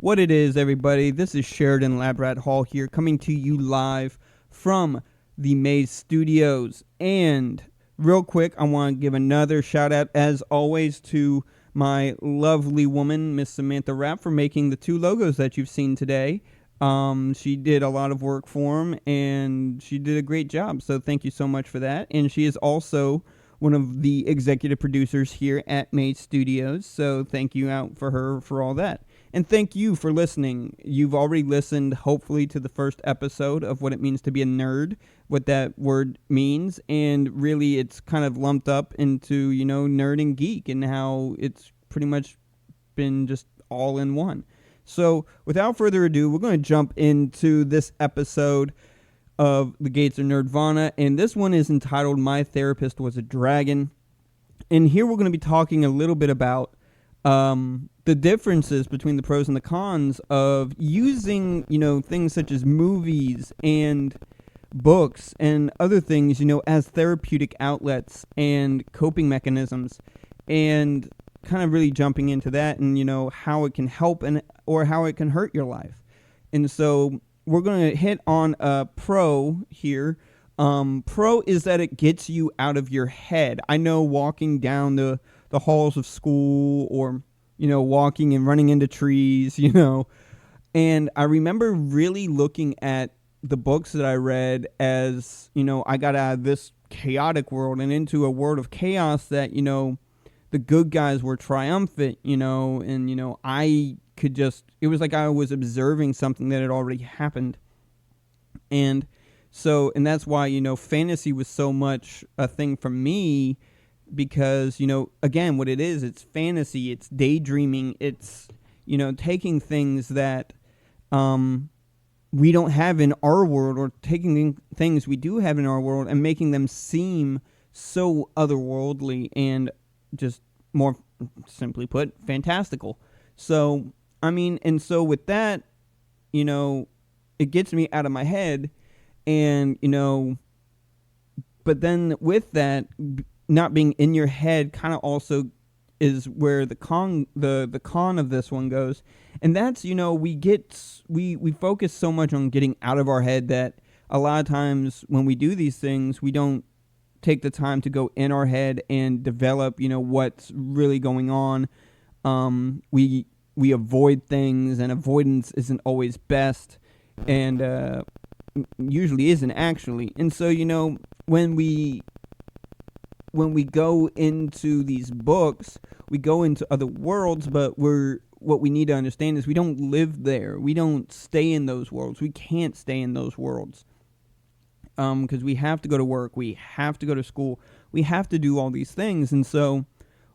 What it is, everybody. This is Sheridan Labrat Hall here, coming to you live from the Maze Studios. And real quick, I want to give another shout out, as always, to my lovely woman, Miss Samantha Rapp, for making the two logos that you've seen today. She did a lot of work for them, and she did a great job. So thank you so much for that. And she is also one of the executive producers here at Maze Studios. So thank you out for her for all that. And thank you for listening. You've already listened, hopefully, to the first episode of what it means to be a nerd, what that word means. And really, it's kind of lumped up into, nerd and geek, and how it's pretty much been just all in one. So without further ado, we're going to jump into this episode of The Gates of Nerdvana. And this one is entitled My Therapist Was a Dragon. And here we're going to be talking a little bit about the differences between the pros and the cons of using, things such as movies and books and other things, as therapeutic outlets and coping mechanisms, and kind of really jumping into that and, how it can help or how it can hurt your life. And so we're going to hit on a pro here. Pro is that it gets you out of your head. I know walking down the halls of school, or walking and running into trees, and I remember really looking at the books that I read as, I got out of this chaotic world and into a world of chaos that, the good guys were triumphant, and, I could just, it was like I was observing something that had already happened. And that's why, fantasy was so much a thing for me, because, again, what it is, it's fantasy, it's daydreaming, it's, taking things that we don't have in our world, or taking things we do have in our world and making them seem so otherworldly and just, more simply put, fantastical. So, so with that, it gets me out of my head, and, but then with that, not being in your head kind of also is where the con of this one goes. And that's, we focus so much on getting out of our head that a lot of times when we do these things, we don't take the time to go in our head and develop, what's really going on. We avoid things, and avoidance isn't always best, and usually isn't actually. And so, when we go into these books, we go into other worlds, but what we need to understand is we don't live there. We don't stay in those worlds. We can't stay in those worlds. Because we have to go to work, we have to go to school, we have to do all these things. And so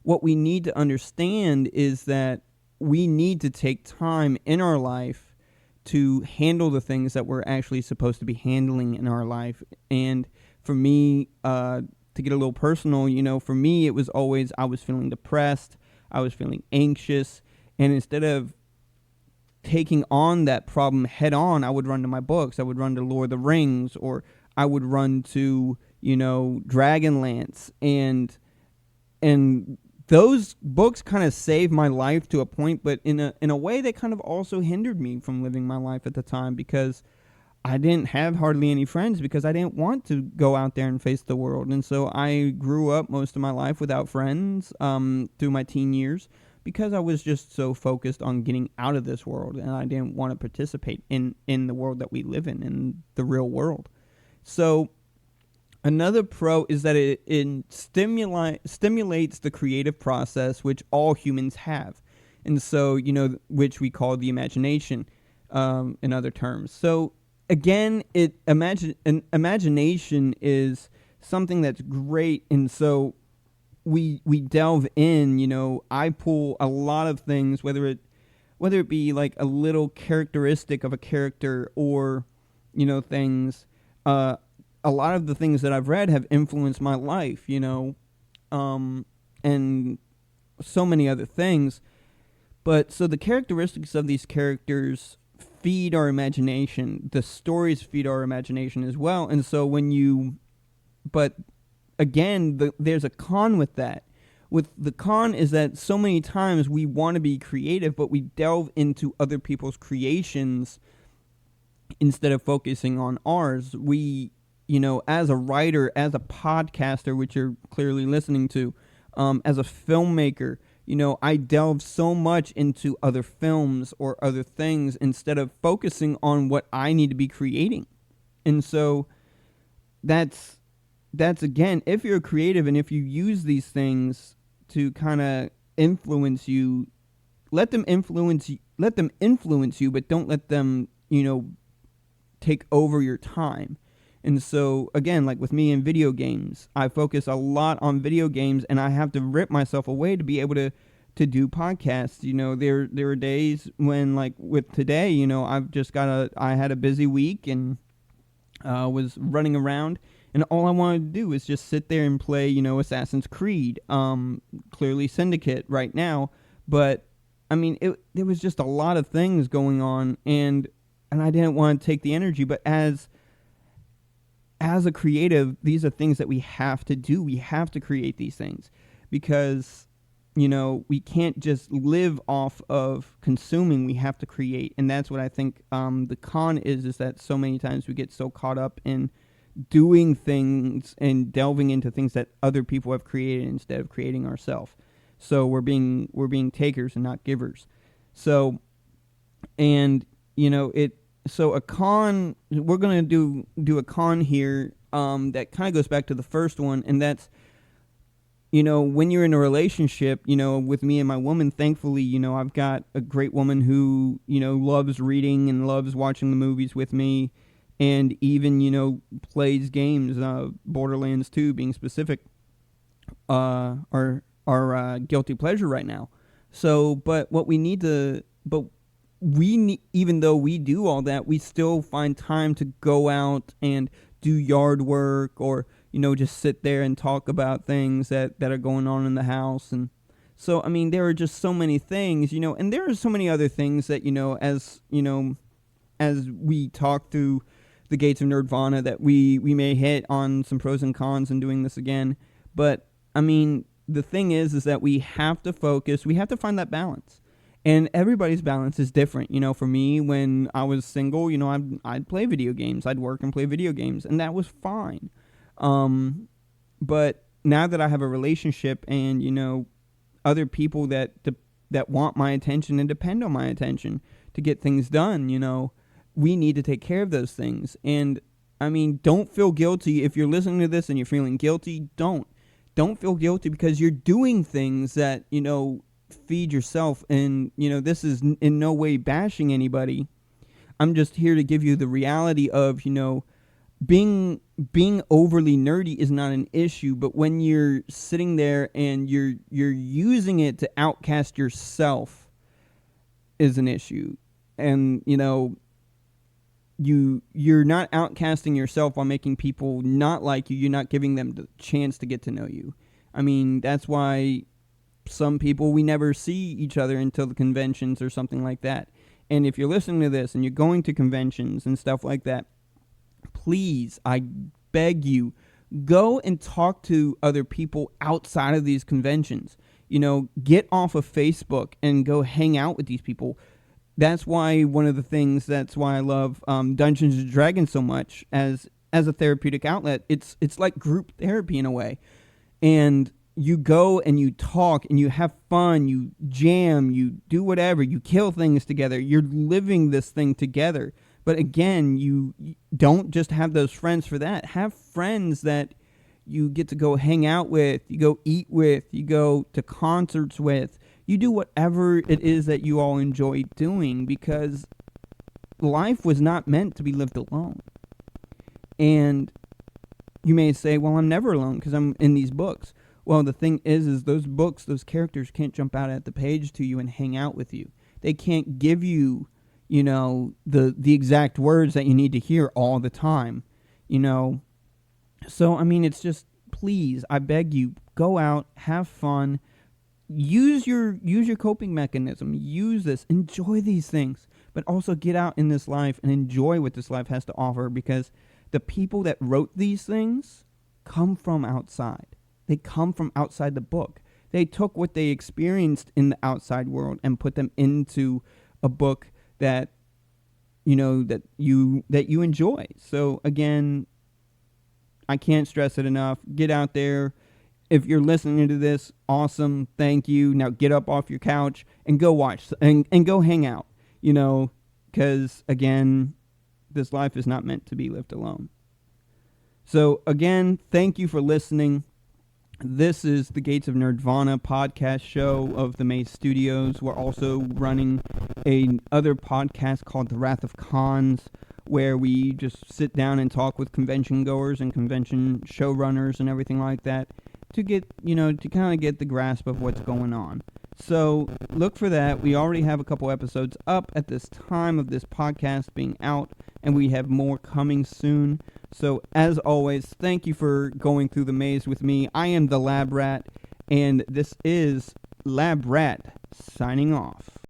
what we need to understand is that we need to take time in our life to handle the things that we're actually supposed to be handling in our life. And for me, to get a little personal, for me, it was always, I was feeling depressed, I was feeling anxious, and instead of taking on that problem head on, I would run to my books, I would run to Lord of the Rings, or I would run to, Dragonlance, and those books kind of saved my life to a point, but in a way that kind of also hindered me from living my life at the time, because I didn't have hardly any friends, because I didn't want to go out there and face the world. And so I grew up most of my life without friends through my teen years, because I was just so focused on getting out of this world, and I didn't want to participate in the world that we live in the real world. So another pro is that it stimulates the creative process, which all humans have. And so, which we call the imagination in other terms. So again, imagination is something that's great. And so we delve in, I pull a lot of things, whether it be like a little characteristic of a character, or, things, a lot of the things that I've read have influenced my life, and so many other things. But so the characteristics of these characters feed our imagination. The stories feed our imagination as well. And so but again, there's a con with that. with the con is that so many times we want to be creative, but we delve into other people's creations instead of focusing on ours. We, as a writer, as a podcaster, which you're clearly listening to, as a filmmaker, I delve so much into other films or other things instead of focusing on what I need to be creating. And so that's again, if you're creative and if you use these things to kind of influence you, let them influence you, but don't let them, take over your time. And so, again, like with me in video games, I focus a lot on video games, and I have to rip myself away to be able to do podcasts. There are days when, like with today, I had a busy week and was running around, and all I wanted to do was just sit there and play, Assassin's Creed, clearly Syndicate right now. But, I mean, there was just a lot of things going on, and I didn't want to take the energy, but as a creative, these are things that we have to do. We have to create these things because, we can't just live off of consuming. We have to create. And that's what I think the con is that so many times we get so caught up in doing things and delving into things that other people have created instead of creating ourselves. So we're being takers and not givers. So, and, so a con, we're going to do a con here that kind of goes back to the first one, and that's, when you're in a relationship, with me and my woman, thankfully, I've got a great woman who, loves reading and loves watching the movies with me, and even, plays games, Borderlands 2 being specific, our guilty pleasure right now. So, but what we need to, even though we do all that, we still find time to go out and do yard work or, just sit there and talk about things that are going on in the house. And so, I mean, there are just so many things, and there are so many other things that, as we talk through the gates of Nerdvana, that we may hit on some pros and cons in doing this again. But, I mean, the thing is that we have to focus, we have to find that balance. And everybody's balance is different. For me, when I was single, I'd play video games. I'd work and play video games, and that was fine. But now that I have a relationship and, other people that want my attention and depend on my attention to get things done, we need to take care of those things. And, I mean, don't feel guilty. If you're listening to this and you're feeling guilty, don't feel guilty because you're doing things that, feed yourself. And this is in no way bashing anybody. I'm just here to give you the reality of being overly nerdy is not an issue, but when you're sitting there and you're using it to outcast yourself is an issue. And you're not outcasting yourself while making people not like you. You're not giving them the chance to get to know you. I mean, that's why some people, we never see each other until the conventions or something like that. And if you're listening to this and you're going to conventions and stuff like that, please, I beg you, go and talk to other people outside of these conventions. Get off of Facebook and go hang out with these people. That's why that's why I love Dungeons and Dragons so much as a therapeutic outlet. It's like group therapy in a way. And you go and you talk and you have fun, you jam, you do whatever, you kill things together. You're living this thing together. But again, you don't just have those friends for that. Have friends that you get to go hang out with, you go eat with, you go to concerts with. You do whatever it is that you all enjoy doing, because life was not meant to be lived alone. And you may say, well, I'm never alone because I'm in these books. Well, the thing is those books, those characters can't jump out at the page to you and hang out with you. They can't give you, the exact words that you need to hear all the time, So, I mean, it's just, please, I beg you, go out, have fun, use your coping mechanism, use this, enjoy these things, but also get out in this life and enjoy what this life has to offer, because the people that wrote these things come from outside. They come from outside the book. They took what they experienced in the outside world and put them into a book that that you enjoy. So again, I can't stress it enough. Get out there. If you're listening to this, awesome. Thank you. Now get up off your couch and go watch and go hang out, because again, this life is not meant to be lived alone. So again, thank you for listening. This is the Gates of Nerdvana podcast show of the Maze Studios. We're also running another podcast called The Wrath of Cons, where we just sit down and talk with convention goers and convention showrunners and everything like that to get, to kind of get the grasp of what's going on. So look for that. We already have a couple episodes up at this time of this podcast being out, and we have more coming soon. So as always, thank you for going through the maze with me. I am the Lab Rat, and this is Lab Rat signing off.